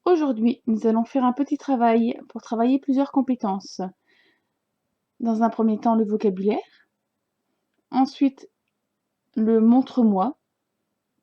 Aujourd'hui, nous allons faire un petit travail pour travailler plusieurs compétences. Dans un premier temps, le vocabulaire. Ensuite, le montre-moi,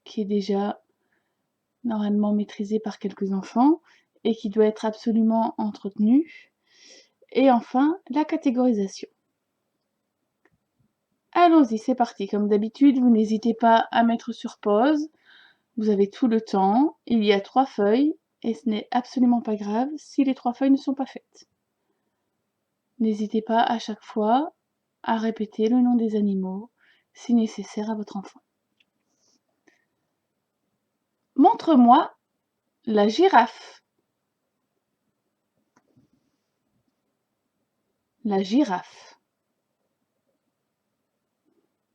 qui est déjà normalement maîtrisé par quelques enfants et qui doit être absolument entretenu. Et enfin, la catégorisation. Allons-y, c'est parti. Comme d'habitude, vous n'hésitez pas à mettre sur pause. Vous avez tout le temps. Il y a 3 feuilles et ce n'est absolument pas grave si les 3 feuilles ne sont pas faites. N'hésitez pas à chaque fois à répéter le nom des animaux si nécessaire à votre enfant. Montre-moi la girafe. La girafe.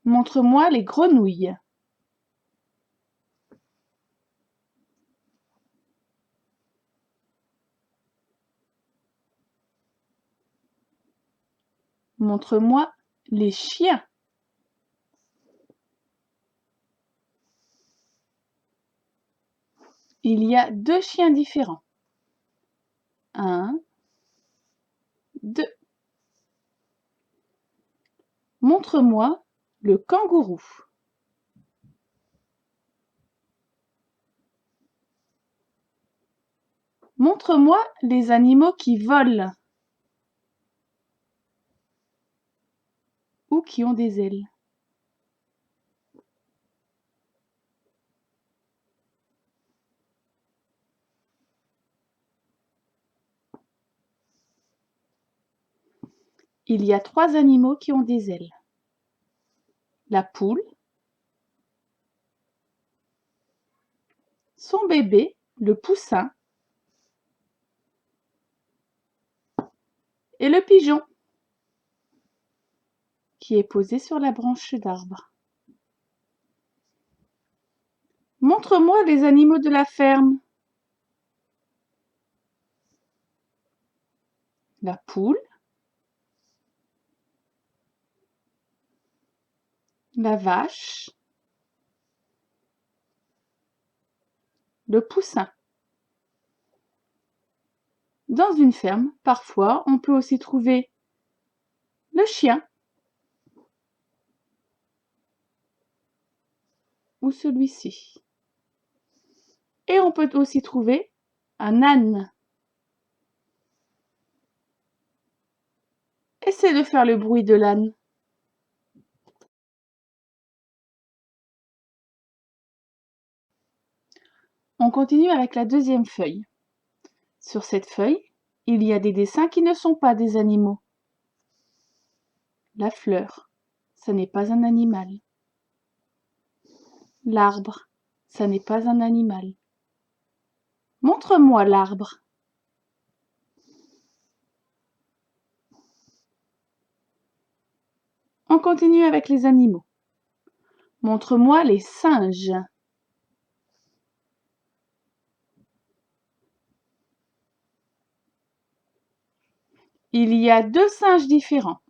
Montre-moi les grenouilles. Montre-moi les chiens. Il y a 2 chiens différents. 1, 2. Montre-moi le kangourou. Montre-moi les animaux qui volent ou qui ont des ailes. Il y a 3 animaux qui ont des ailes. La poule, son bébé, le poussin, et le pigeon, qui est posé sur la branche d'arbre. Montre-moi les animaux de la ferme. La poule, la vache, le poussin. Dans une ferme, parfois, on peut aussi trouver le chien ou celui-ci. Et on peut aussi trouver un âne. Essaie de faire le bruit de l'âne. On continue avec la deuxième feuille. Sur cette feuille, il y a des dessins qui ne sont pas des animaux. La fleur, ça n'est pas un animal. L'arbre, ça n'est pas un animal. Montre-moi l'arbre. On continue avec les animaux. Montre-moi les singes. Il y a 2 singes différents.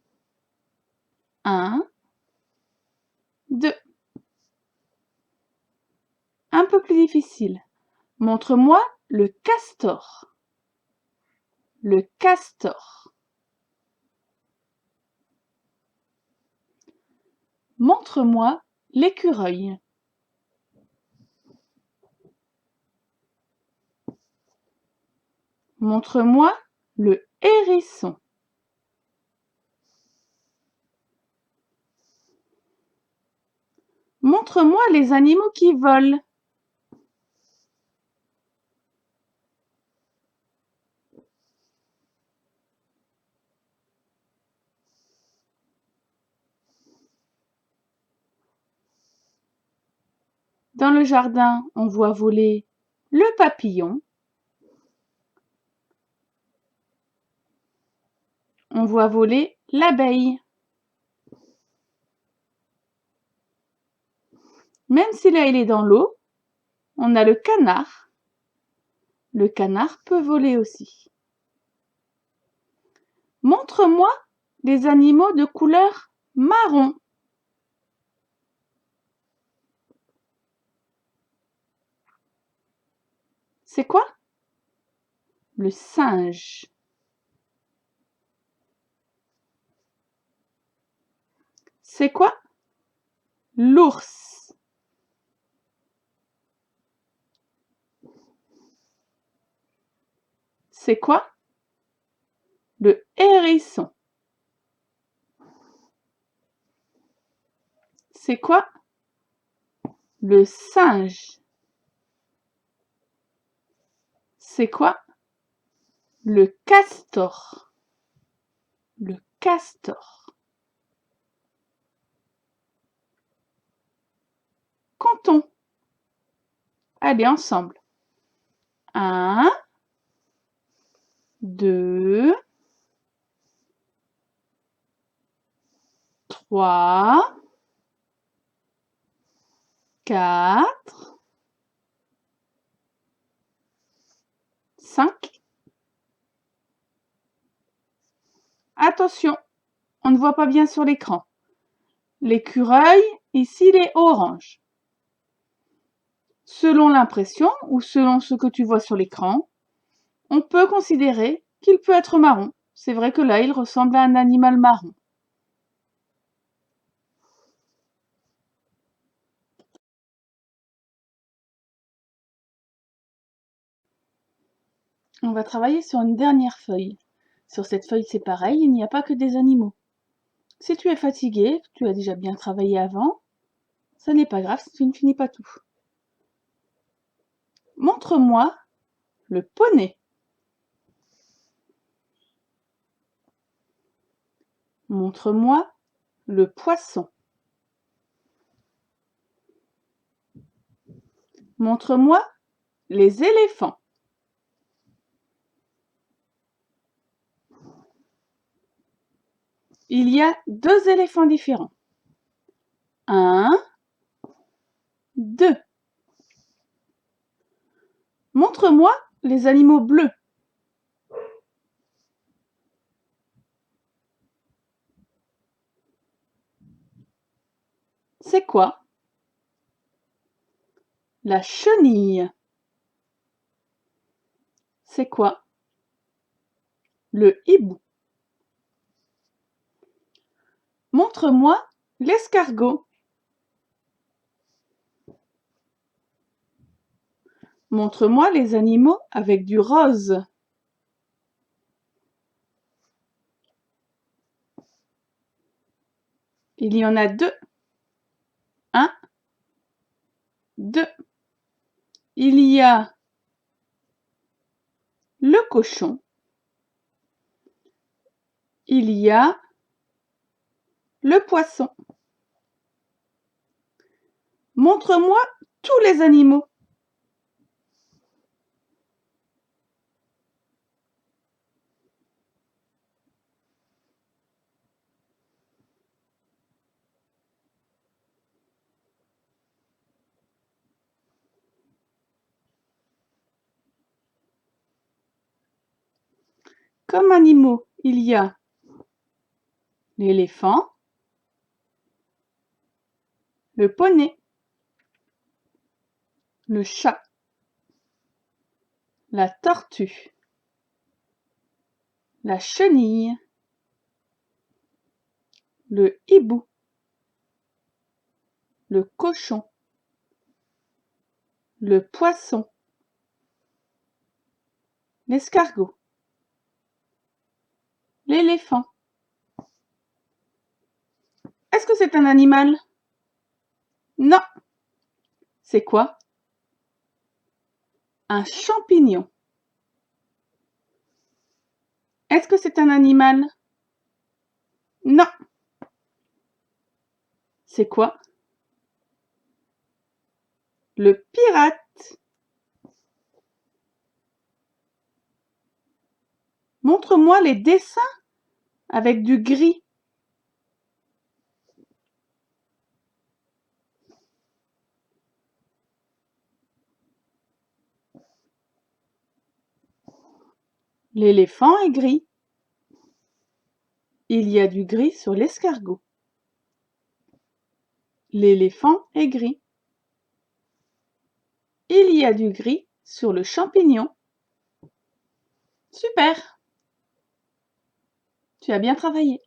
1, 2. Un peu plus difficile. Montre-moi le castor. Le castor. Montre-moi l'écureuil. Montre-moi le hérisson. Montre-moi les animaux qui volent. Dans le jardin, on voit voler le papillon. On voit voler l'abeille. Même si là il est dans l'eau, on a le canard. Le canard peut voler aussi. Montre-moi des animaux de couleur marron. C'est quoi? Le singe. C'est quoi? L'ours. C'est quoi? Le hérisson. C'est quoi? Le singe. C'est quoi? Le castor. Le castor. Comptons. Allez, ensemble. 1, 2, 3, 4, 5. Attention, on ne voit pas bien sur l'écran. L'écureuil, ici, il est orange. Selon l'impression ou selon ce que tu vois sur l'écran, on peut considérer qu'il peut être marron. C'est vrai que là, il ressemble à un animal marron. On va travailler sur une dernière feuille. Sur cette feuille, c'est pareil, il n'y a pas que des animaux. Si tu es fatigué, tu as déjà bien travaillé avant, ça n'est pas grave si tu ne finis pas tout. Montre-moi le poney. Montre-moi le poisson. Montre-moi les éléphants. Il y a 2 éléphants différents. 1, 2. Montre-moi les animaux bleus. C'est quoi? La chenille. C'est quoi? Le hibou. Montre-moi l'escargot. Montre-moi les animaux avec du rose. Il y en a 2. 1, 2. Il y a le cochon. Il y a le poisson. Montre-moi tous les animaux. Comme animaux, il y a l'éléphant, le poney, le chat, la tortue, la chenille, le hibou, le cochon, le poisson, l'escargot, l'éléphant. Est-ce que c'est un animal? Non. C'est quoi? Un champignon. Est-ce que c'est un animal? Non. C'est quoi? Le pirate. Montre-moi les dessins avec du gris. L'éléphant est gris. Il y a du gris sur l'escargot. L'éléphant est gris. Il y a du gris sur le champignon. Super, tu as bien travaillé.